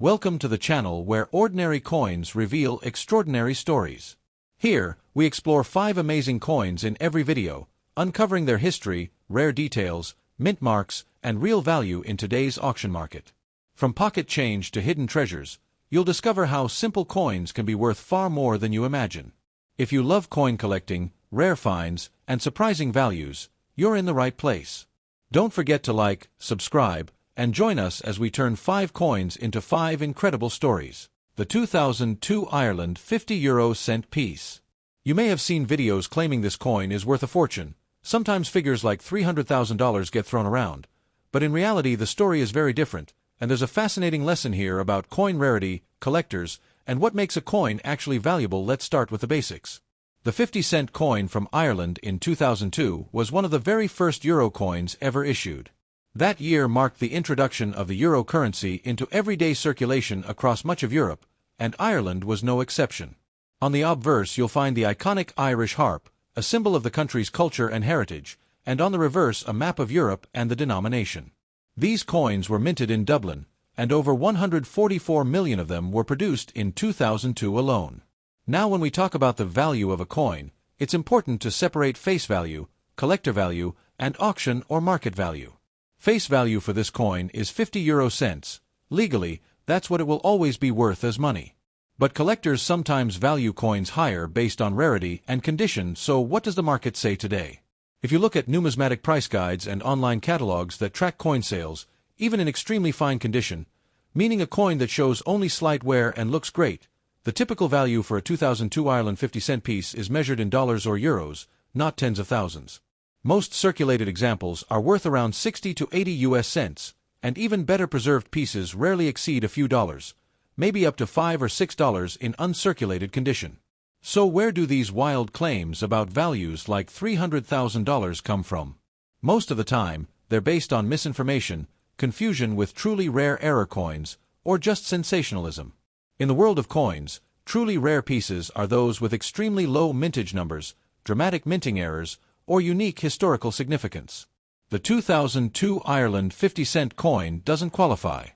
Welcome to the channel where ordinary coins reveal extraordinary stories. Here, we explore 5 amazing coins in every video, uncovering their history, rare details, mint marks, and real value in today's auction market. From pocket change to hidden treasures, you'll discover how simple coins can be worth far more than you imagine. If you love coin collecting, rare finds, and surprising values, you're in the right place. Don't forget to like, subscribe, and join us as we turn 5 coins into 5 incredible stories. The 2002 Ireland €50 piece. You may have seen videos claiming this coin is worth a fortune. Sometimes figures like $300,000 get thrown around. But in reality, the story is very different, and there's a fascinating lesson here about coin rarity, collectors, and what makes a coin actually valuable. Let's start with the basics. The 50-cent coin from Ireland in 2002 was one of the very first euro coins ever issued. That year marked the introduction of the euro currency into everyday circulation across much of Europe, and Ireland was no exception. On the obverse you'll find the iconic Irish harp, a symbol of the country's culture and heritage, and on the reverse a map of Europe and the denomination. These coins were minted in Dublin, and over 144 million of them were produced in 2002 alone. Now when we talk about the value of a coin, it's important to separate face value, collector value, and auction or market value. Face value for this coin is 50 euro cents. Legally, that's what it will always be worth as money. But collectors sometimes value coins higher based on rarity and condition, so what does the market say today? If you look at numismatic price guides and online catalogs that track coin sales, even in extremely fine condition, meaning a coin that shows only slight wear and looks great, the typical value for a 2002 Ireland 50-cent piece is measured in dollars or euros, not tens of thousands. Most circulated examples are worth around 60 to 80 US cents, and even better preserved pieces rarely exceed a few dollars, maybe up to $5 or $6 in uncirculated condition. So where do these wild claims about values like $300,000 come from? Most of the time, they're based on misinformation, confusion with truly rare error coins, or just sensationalism. In the world of coins, truly rare pieces are those with extremely low mintage numbers, dramatic minting errors, or unique historical significance. The 2002 Ireland 50-cent coin doesn't qualify.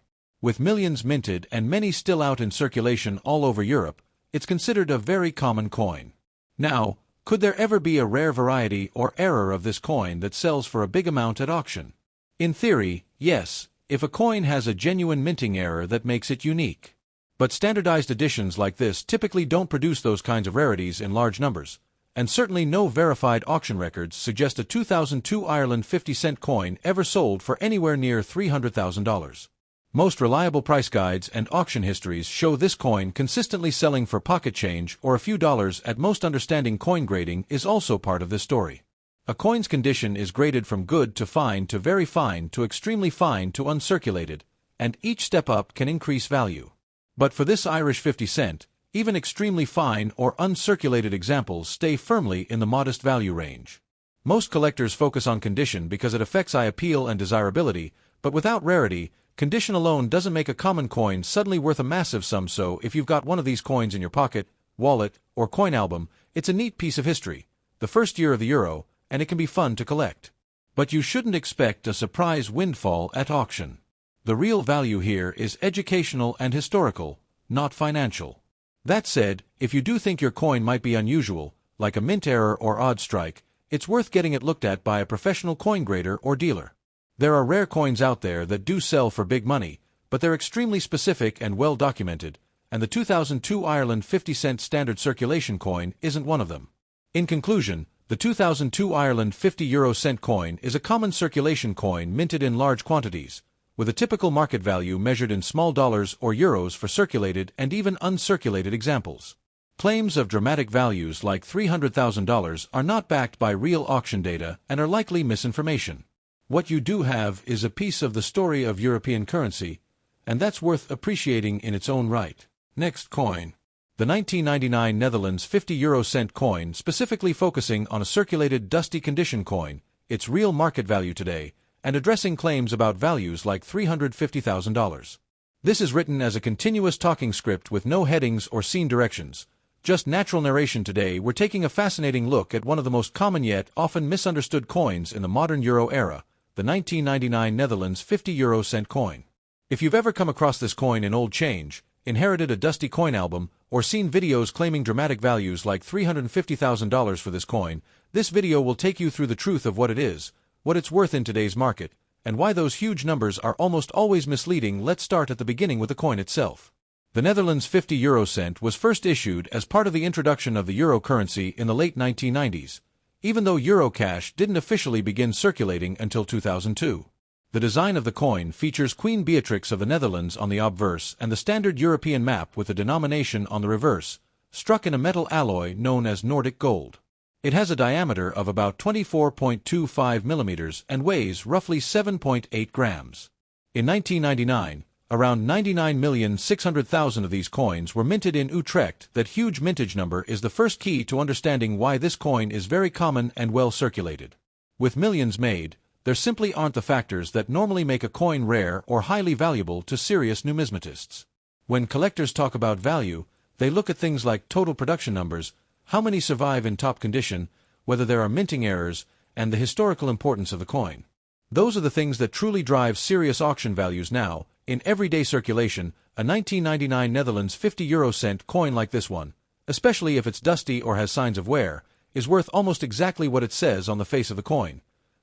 With millions minted and many still out in circulation all over Europe, it's considered a very common coin. Now, could there ever be a rare variety or error of this coin that sells for a big amount at auction? In theory, yes, if a coin has a genuine minting error that makes it unique. But standardized editions like this typically don't produce those kinds of rarities in large numbers. And certainly no verified auction records suggest a 2002 Ireland 50-cent coin ever sold for anywhere near $300,000. Most reliable price guides and auction histories show this coin consistently selling for pocket change or a few dollars at most. Understanding coin grading is also part of this story. A coin's condition is graded from good to fine to very fine to extremely fine to uncirculated, and each step up can increase value. But for this Irish 50 cent, even extremely fine or uncirculated examples stay firmly in the modest value range. Most collectors focus on condition because it affects eye appeal and desirability, but without rarity, condition alone doesn't make a common coin suddenly worth a massive sum. So if you've got one of these coins in your pocket, wallet, or coin album, it's a neat piece of history, the first year of the euro, and it can be fun to collect. But you shouldn't expect a surprise windfall at auction. The real value here is educational and historical, not financial. That said, if you do think your coin might be unusual, like a mint error or odd strike, it's worth getting it looked at by a professional coin grader or dealer. There are rare coins out there that do sell for big money, but they're extremely specific and well documented, and the 2002 Ireland 50-cent standard circulation coin isn't one of them. In conclusion, the 2002 Ireland 50 euro cent coin is a common circulation coin minted in large quantities, with a typical market value measured in small dollars or euros for circulated and even uncirculated examples. Claims of dramatic values like $300,000 are not backed by real auction data and are likely misinformation. What you do have is a piece of the story of European currency, and that's worth appreciating in its own right. Next coin. The 1999 Netherlands 50 euro cent coin, specifically focusing on a circulated dusty condition coin, its real market value today, and addressing claims about values like $350,000. This is written as a continuous talking script with no headings or scene directions, just natural narration. Today we're taking a fascinating look at one of the most common yet often misunderstood coins in the modern euro era, the 1999 Netherlands 50 euro cent coin. If you've ever come across this coin in old change, inherited a dusty coin album, or seen videos claiming dramatic values like $350,000 for this coin, this video will take you through the truth of what it is, what it's worth in today's market, and why those huge numbers are almost always misleading. Let's start at the beginning with the coin itself. The Netherlands 50 euro cent was first issued as part of the introduction of the euro currency in the late 1990s, even though euro cash didn't officially begin circulating until 2002. The design of the coin features Queen Beatrix of the Netherlands on the obverse and the standard European map with the denomination on the reverse, struck in a metal alloy known as Nordic gold. It has a diameter of about 24.25 millimeters and weighs roughly 7.8 grams. In 1999, around 99,600,000 of these coins were minted in Utrecht. That huge mintage number is the first key to understanding why this coin is very common and well circulated. With millions made, there simply aren't the factors that normally make a coin rare or highly valuable to serious numismatists. When collectors talk about value, they look at things like total production numbers, how many survive in top condition, whether there are minting errors, and the historical importance of the coin. Those are the things that truly drive serious auction values now. In everyday circulation, a 1999 Netherlands 50 euro cent coin like this one, especially if it's dusty or has signs of wear, is worth almost exactly what it says on the face of the coin.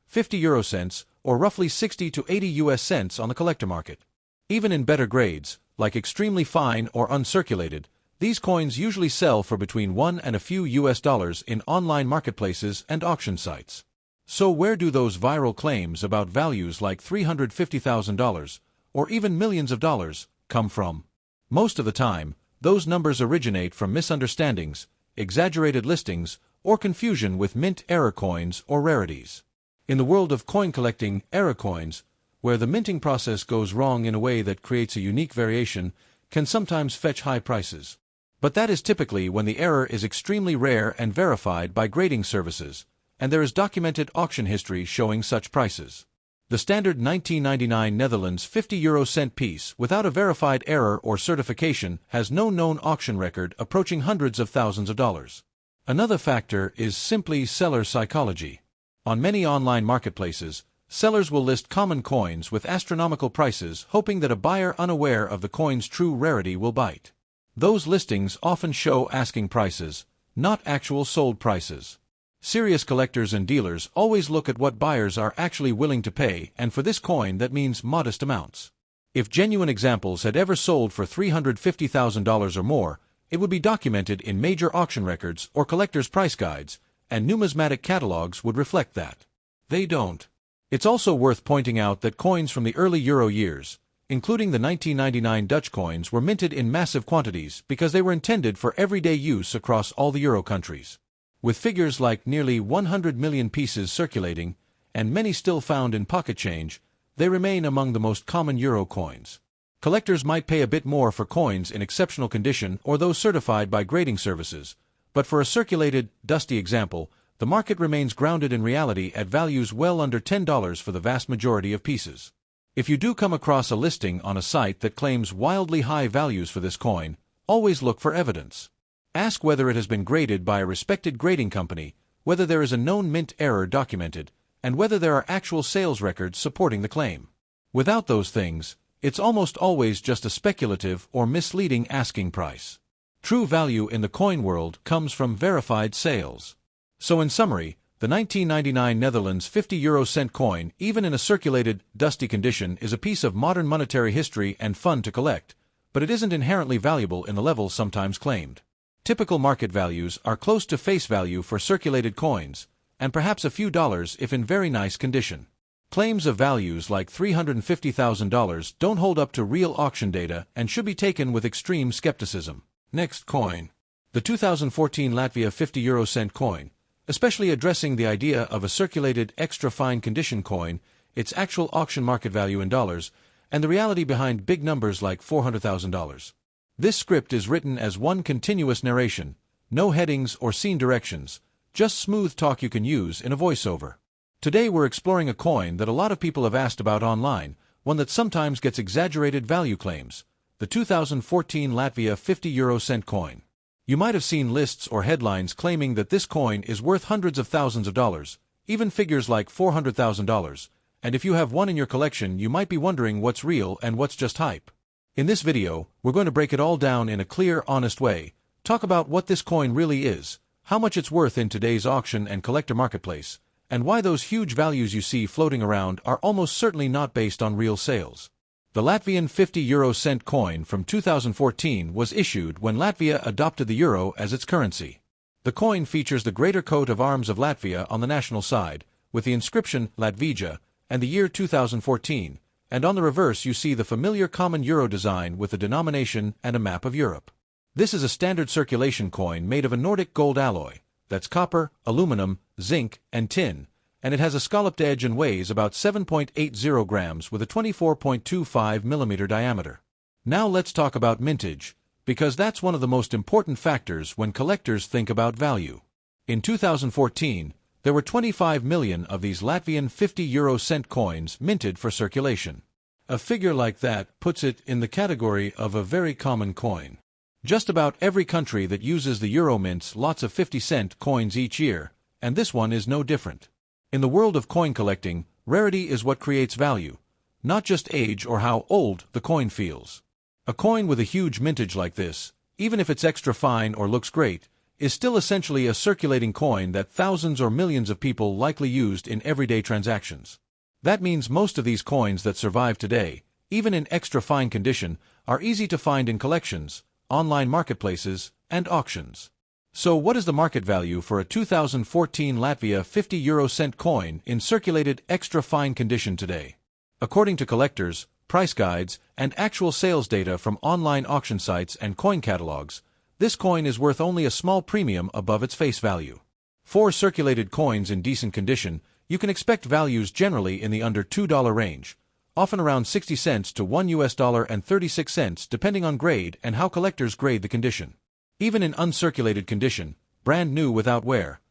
50 euro cents, or roughly 60 to 80 US cents on the collector market. Even in better grades, like extremely fine or uncirculated, these coins usually sell for between $1 and a few US dollars in online marketplaces and auction sites. So where do those viral claims about values like $350,000, or even millions of dollars, come from? Most of the time, those numbers originate from misunderstandings, exaggerated listings, or confusion with mint error coins or rarities. In the world of coin collecting, error coins, where the minting process goes wrong in a way that creates a unique variation, can sometimes fetch high prices. But that is typically when the error is extremely rare and verified by grading services, and there is documented auction history showing such prices. The standard 1999 Netherlands 50 euro cent piece without a verified error or certification has no known auction record approaching hundreds of thousands of dollars. Another factor is simply seller psychology. On many online marketplaces, sellers will list common coins with astronomical prices, hoping that a buyer unaware of the coin's true rarity will bite. Those listings often show asking prices, not actual sold prices. Serious collectors and dealers always look at what buyers are actually willing to pay, and for this coin that means modest amounts. If genuine examples had ever sold for $350,000 or more, it would be documented in major auction records or collectors' price guides, and numismatic catalogs would reflect that. They don't. It's also worth pointing out that coins from the early Euro years, including the 1999 Dutch coins, were minted in massive quantities because they were intended for everyday use across all the Euro countries. With figures like nearly 100 million pieces circulating, and many still found in pocket change, they remain among the most common Euro coins. Collectors might pay a bit more for coins in exceptional condition or those certified by grading services, but for a circulated, dusty example, the market remains grounded in reality at values well under $10 for the vast majority of pieces. If you do come across a listing on a site that claims wildly high values for this coin, always look for evidence. Ask whether it has been graded by a respected grading company, whether there is a known mint error documented, and whether there are actual sales records supporting the claim. Without those things, it's almost always just a speculative or misleading asking price. True value in the coin world comes from verified sales. So in summary, the 1999 Netherlands 50 euro cent coin, even in a circulated, dusty condition, is a piece of modern monetary history and fun to collect, but it isn't inherently valuable in the level sometimes claimed. Typical market values are close to face value for circulated coins, and perhaps a few dollars if in very nice condition. Claims of values like $350,000 don't hold up to real auction data and should be taken with extreme skepticism. Next coin. The 2014 Latvia 50 euro cent coin, especially addressing the idea of a circulated extra fine condition coin, its actual auction market value in dollars, and the reality behind big numbers like $400,000. This script is written as one continuous narration, no headings or scene directions, just smooth talk you can use in a voiceover. Today we're exploring a coin that a lot of people have asked about online, one that sometimes gets exaggerated value claims, the 2014 Latvia 50 euro cent coin. You might have seen lists or headlines claiming that this coin is worth hundreds of thousands of dollars, even figures like $400,000, and if you have one in your collection, you might be wondering what's real and what's just hype. In this video, we're going to break it all down in a clear, honest way, talk about what this coin really is, how much it's worth in today's auction and collector marketplace, and why those huge values you see floating around are almost certainly not based on real sales. The Latvian 50 cent coin from 2014 was issued when Latvia adopted the euro as its currency. The coin features the greater coat of arms of Latvia on the national side, with the inscription Latvija and the year 2014, and on the reverse you see the familiar common euro design with the denomination and a map of Europe. This is a standard circulation coin made of a Nordic gold alloy, that's copper, aluminum, zinc, and tin, and it has a scalloped edge and weighs about 7.80 grams with a 24.25 millimeter diameter. Now let's talk about mintage, because that's one of the most important factors when collectors think about value. In 2014, there were 25 million of these Latvian 50 cent coins minted for circulation. A figure like that puts it in the category of a very common coin. Just about every country that uses the euro mints lots of 50-cent coins each year, and this one is no different. In the world of coin collecting, rarity is what creates value, not just age or how old the coin feels. A coin with a huge mintage like this, even if it's extra fine or looks great, is still essentially a circulating coin that thousands or millions of people likely used in everyday transactions. That means most of these coins that survive today, even in extra fine condition, are easy to find in collections, online marketplaces, and auctions. So what is the market value for a 2014 Latvia 50 cent coin in circulated extra fine condition today? According to collectors, price guides, and actual sales data from online auction sites and coin catalogs, this coin is worth only a small premium above its face value. For circulated coins in decent condition, you can expect values generally in the under $2 range, often around 60 cents to $1 and 36 cents depending on grade and how collectors grade the condition. Even in uncirculated condition, brand new without wear,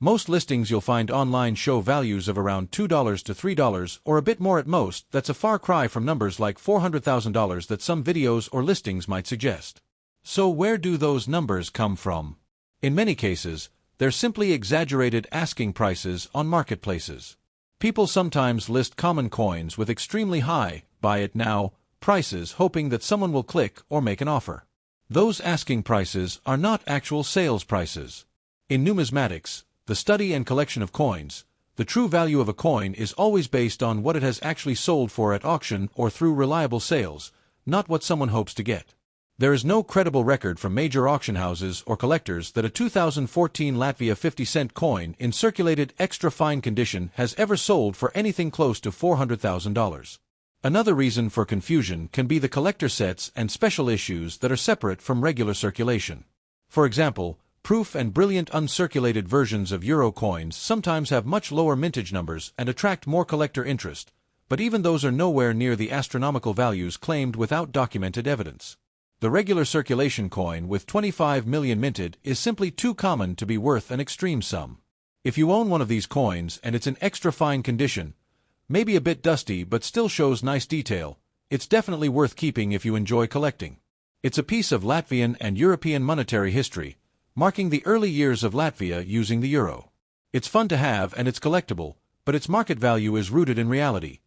most listings you'll find online show values of around $2 to $3 or a bit more at most. That's a far cry from numbers like $400,000 that some videos or listings might suggest. So where do those numbers come from? In many cases, they're simply exaggerated asking prices on marketplaces. People sometimes list common coins with extremely high, buy it now, prices hoping that someone will click or make an offer. Those asking prices are not actual sales prices. In numismatics, the study and collection of coins, the true value of a coin is always based on what it has actually sold for at auction or through reliable sales, not what someone hopes to get. There is no credible record from major auction houses or collectors that a 2014 Latvia 50-cent coin in circulated extra fine condition has ever sold for anything close to $400,000. Another reason for confusion can be the collector sets and special issues that are separate from regular circulation. For example, proof and brilliant uncirculated versions of euro coins sometimes have much lower mintage numbers and attract more collector interest, but even those are nowhere near the astronomical values claimed without documented evidence. The regular circulation coin with 25 million minted is simply too common to be worth an extreme sum. If you own one of these coins and it's in extra fine condition, maybe a bit dusty but still shows nice detail, it's definitely worth keeping if you enjoy collecting. It's a piece of Latvian and European monetary history, marking the early years of Latvia using the euro. It's fun to have and it's collectible, but its market value is rooted in reality.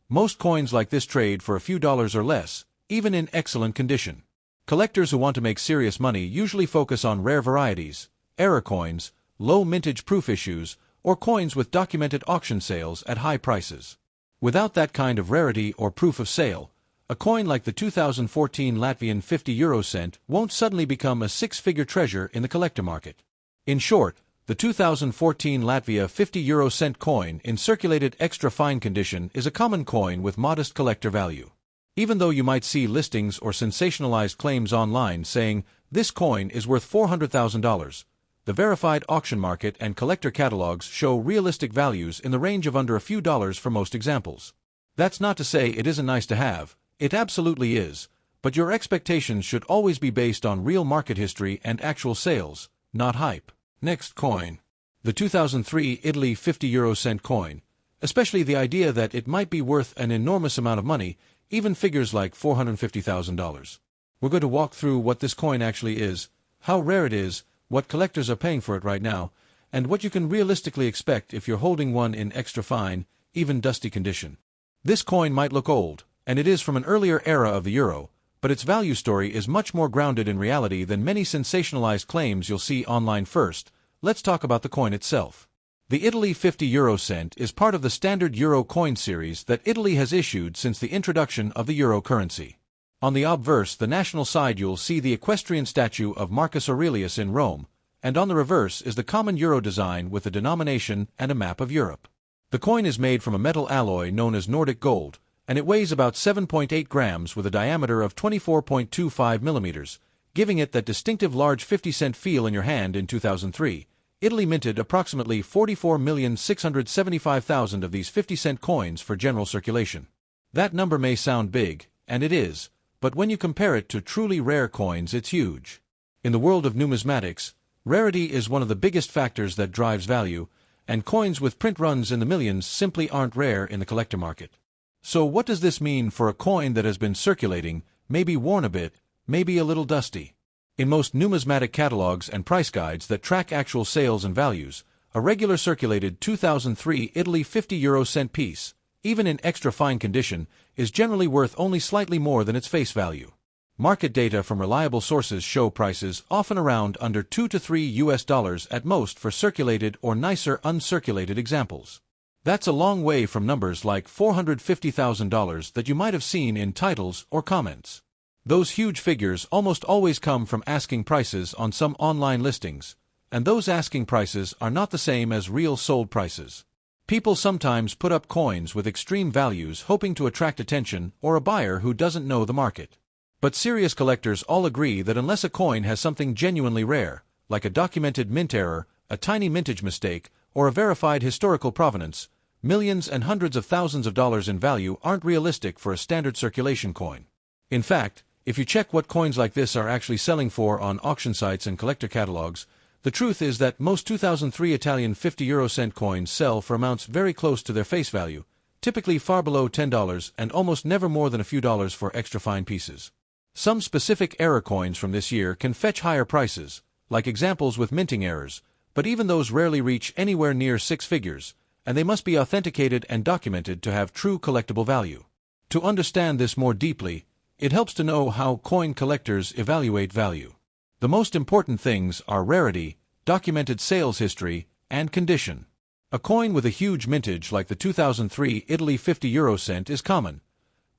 Most coins like this trade for a few dollars or less, even in excellent condition. Collectors who want to make serious money usually focus on rare varieties, error coins, low mintage proof issues, or coins with documented auction sales at high prices. Without that kind of rarity or proof of sale, a coin like the 2014 Latvian 50 cent won't suddenly become a six-figure treasure in the collector market. In short, the 2014 Latvia 50 cent coin in circulated extra fine condition is a common coin with modest collector value. Even though you might see listings or sensationalized claims online saying, this coin is worth $400,000, the verified auction market and collector catalogs show realistic values in the range of under a few dollars for most examples. That's not to say it isn't nice to have, it absolutely is, but your expectations should always be based on real market history and actual sales, not hype. Next coin. The 2003 Italy 50 cent coin, especially the idea that it might be worth an enormous amount of money, even figures like $450,000. We're going to walk through what this coin actually is, how rare it is, what collectors are paying for it right now, and what you can realistically expect if you're holding one in extra fine, even dusty condition. This coin might look old, and it is from an earlier era of the euro, but its value story is much more grounded in reality than many sensationalized claims you'll see online. First, let's talk about the coin itself. The Italy 50 euro cent is part of the standard euro coin series that Italy has issued since the introduction of the euro currency. On the obverse, the national side, you'll see the equestrian statue of Marcus Aurelius in Rome, and on the reverse is the common euro design with a denomination and a map of Europe. The coin is made from a metal alloy known as Nordic gold, and it weighs about 7.8 grams with a diameter of 24.25 millimeters, giving it that distinctive large 50-cent feel in your hand. In 2003, Italy minted approximately 44,675,000 of these 50-cent coins for general circulation. That number may sound big, and it is, but when you compare it to truly rare coins, it's huge. In the world of numismatics, rarity is one of the biggest factors that drives value, and coins with print runs in the millions simply aren't rare in the collector market. So what does this mean for a coin that has been circulating, maybe worn a bit, maybe a little dusty? In most numismatic catalogs and price guides that track actual sales and values, a regular circulated 2003 Italy 50 euro cent piece, even in extra fine condition, is generally worth only slightly more than its face value. Market data from reliable sources show prices often around under $2 to $3 at most for circulated or nicer uncirculated examples. That's a long way from numbers like $450,000 that you might have seen in titles or comments. Those huge figures almost always come from asking prices on some online listings, and those asking prices are not the same as real sold prices. People sometimes put up coins with extreme values hoping to attract attention or a buyer who doesn't know the market. But serious collectors all agree that unless a coin has something genuinely rare, like a documented mint error, a tiny mintage mistake, or a verified historical provenance, millions and hundreds of thousands of dollars in value aren't realistic for a standard circulation coin. In fact, if you check what coins like this are actually selling for on auction sites and collector catalogs, the truth is that most 2003 Italian 50 euro cent coins sell for amounts very close to their face value, typically far below $10 and almost never more than a few dollars for extra fine pieces. Some specific error coins from this year can fetch higher prices, like examples with minting errors, but even those rarely reach anywhere near six figures, and they must be authenticated and documented to have true collectible value. To understand this more deeply, it helps to know how coin collectors evaluate value. The most important things are rarity, documented sales history, and condition. A coin with a huge mintage like the 2003 Italy 50 euro cent is common,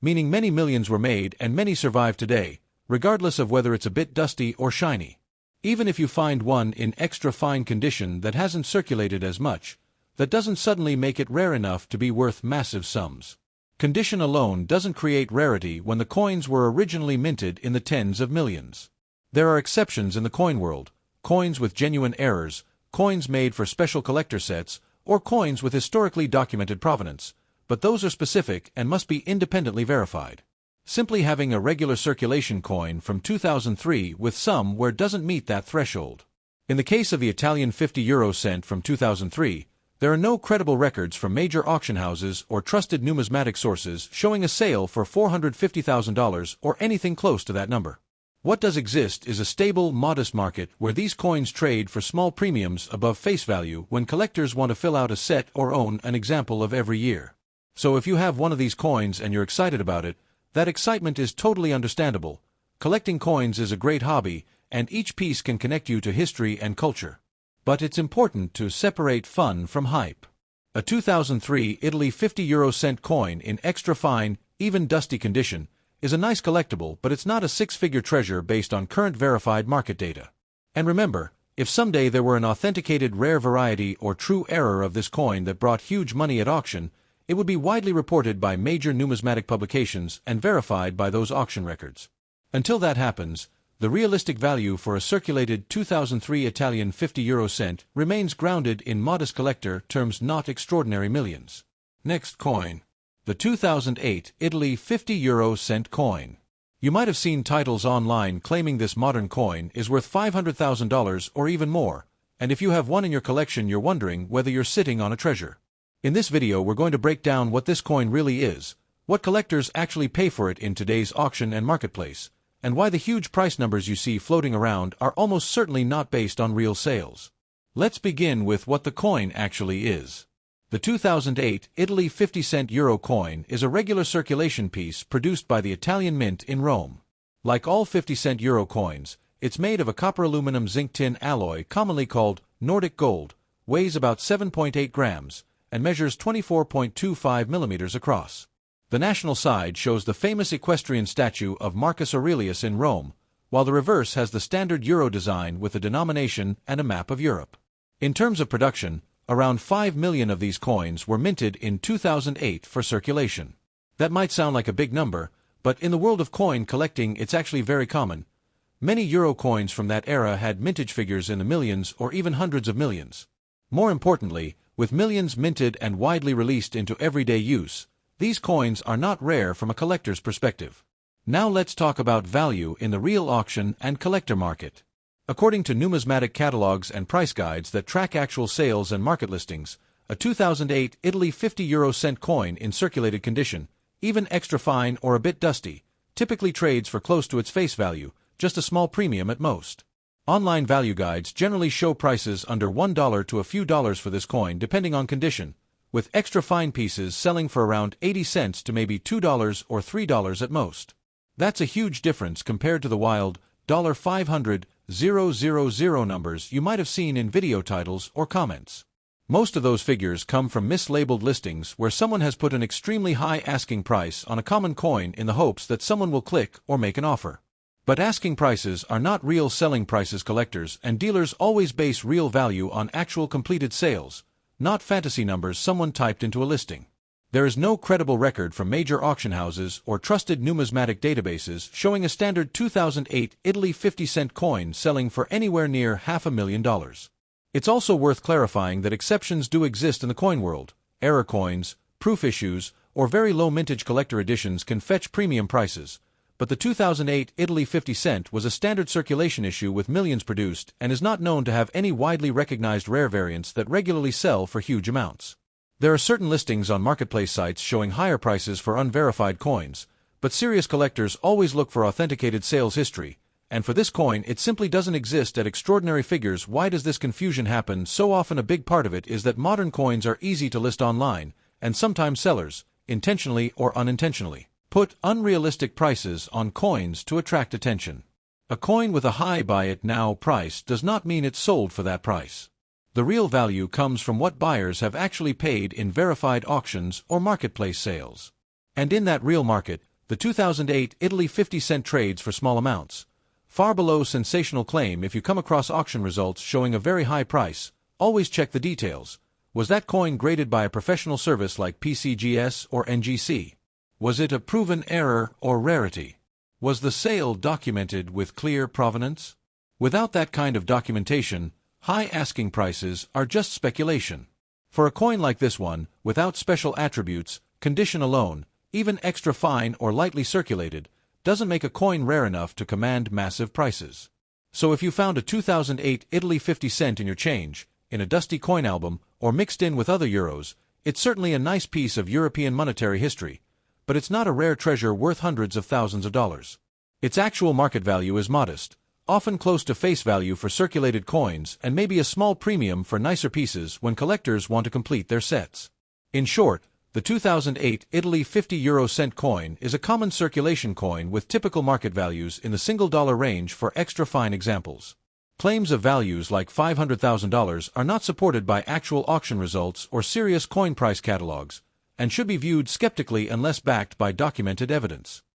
meaning many millions were made and many survive today, regardless of whether it's a bit dusty or shiny. Even if you find one in extra fine condition that hasn't circulated as much, that doesn't suddenly make it rare enough to be worth massive sums. Condition alone doesn't create rarity when the coins were originally minted in the tens of millions. There are exceptions in the coin world: coins with genuine errors, coins made for special collector sets, or coins with historically documented provenance, but those are specific and must be independently verified. Simply having a regular circulation coin from 2003 with somewhere doesn't meet that threshold. In the case of the Italian 50 euro cent from 2003, there are no credible records from major auction houses or trusted numismatic sources showing a sale for $450,000 or anything close to that number. What does exist is a stable, modest market where these coins trade for small premiums above face value when collectors want to fill out a set or own an example of every year. So if you have one of these coins and you're excited about it, that excitement is totally understandable. Collecting coins is a great hobby, and each piece can connect you to history and culture. But it's important to separate fun from hype. A 2003 Italy 50 euro cent coin in extra fine, even dusty condition is a nice collectible, but it's not a six-figure treasure based on current verified market data. And remember, if someday there were an authenticated rare variety or true error of this coin that brought huge money at auction, it would be widely reported by major numismatic publications and verified by those auction records. Until that happens, the realistic value for a circulated 2003 Italian 50 euro cent remains grounded in modest collector terms, not extraordinary millions. Next coin. The 2008 Italy 50 euro cent coin. You might have seen titles online claiming this modern coin is worth $500,000 or even more, and if you have one in your collection, you're wondering whether you're sitting on a treasure. In this video, we're going to break down what this coin really is, what collectors actually pay for it in today's auction and marketplace, and why the huge price numbers you see floating around are almost certainly not based on real sales. Let's begin with what the coin actually is. The 2008 Italy 50-cent euro coin is a regular circulation piece produced by the Italian Mint in Rome. Like all 50-cent euro coins, it's made of a copper-aluminum-zinc-tin alloy commonly called Nordic gold, weighs about 7.8 grams, and measures 24.25 millimeters across. The national side shows the famous equestrian statue of Marcus Aurelius in Rome, while the reverse has the standard euro design with a denomination and a map of Europe. In terms of production, around 5 million of these coins were minted in 2008 for circulation. That might sound like a big number, but in the world of coin collecting it's actually very common. Many euro coins from that era had mintage figures in the millions or even hundreds of millions. More importantly, with millions minted and widely released into everyday use, these coins are not rare from a collector's perspective. Now let's talk about value in the real auction and collector market. According to numismatic catalogs and price guides that track actual sales and market listings, a 2008 Italy 50 euro cent coin in circulated condition, even extra fine or a bit dusty, typically trades for close to its face value, just a small premium at most. Online value guides generally show prices under $1 to a few dollars for this coin depending on condition, with extra fine pieces selling for around 80 cents to maybe $2 or $3 at most. That's a huge difference compared to the wild $500,000 numbers you might have seen in video titles or comments. Most of those figures come from mislabeled listings where someone has put an extremely high asking price on a common coin in the hopes that someone will click or make an offer. But asking prices are not real selling prices. Collectors and dealers always base real value on actual completed sales, not fantasy numbers someone typed into a listing. There is no credible record from major auction houses or trusted numismatic databases showing a standard 2008 Italy 50-cent coin selling for anywhere near $500,000. It's also worth clarifying that exceptions do exist in the coin world. Error coins, proof issues, or very low mintage collector editions can fetch premium prices, but the 2008 Italy 50 cent was a standard circulation issue with millions produced and is not known to have any widely recognized rare variants that regularly sell for huge amounts. There are certain listings on marketplace sites showing higher prices for unverified coins, but serious collectors always look for authenticated sales history, and for this coin it simply doesn't exist at extraordinary figures. Why does this confusion happen? So often a big part of it is that modern coins are easy to list online, and sometimes sellers, intentionally or unintentionally, put unrealistic prices on coins to attract attention. A coin with a high buy it now price does not mean it's sold for that price. The real value comes from what buyers have actually paid in verified auctions or marketplace sales. And in that real market, the 2008 Italy 50 cent trades for small amounts, far below sensational claim. If you come across auction results showing a very high price, always check the details. Was that coin graded by a professional service like PCGS or NGC? Was it a proven error or rarity? Was the sale documented with clear provenance? Without that kind of documentation, high asking prices are just speculation. For a coin like this one, without special attributes, condition alone, even extra fine or lightly circulated, doesn't make a coin rare enough to command massive prices. So if you found a 2008 Italy 50 cent in your change, in a dusty coin album, or mixed in with other euros, it's certainly a nice piece of European monetary history, but it's not a rare treasure worth hundreds of thousands of dollars. Its actual market value is modest, often close to face value for circulated coins and maybe a small premium for nicer pieces when collectors want to complete their sets. In short, the 2008 Italy 50 euro cent coin is a common circulation coin with typical market values in the single dollar range for extra fine examples. Claims of values like $500,000 are not supported by actual auction results or serious coin price catalogs, and should be viewed skeptically unless backed by documented evidence.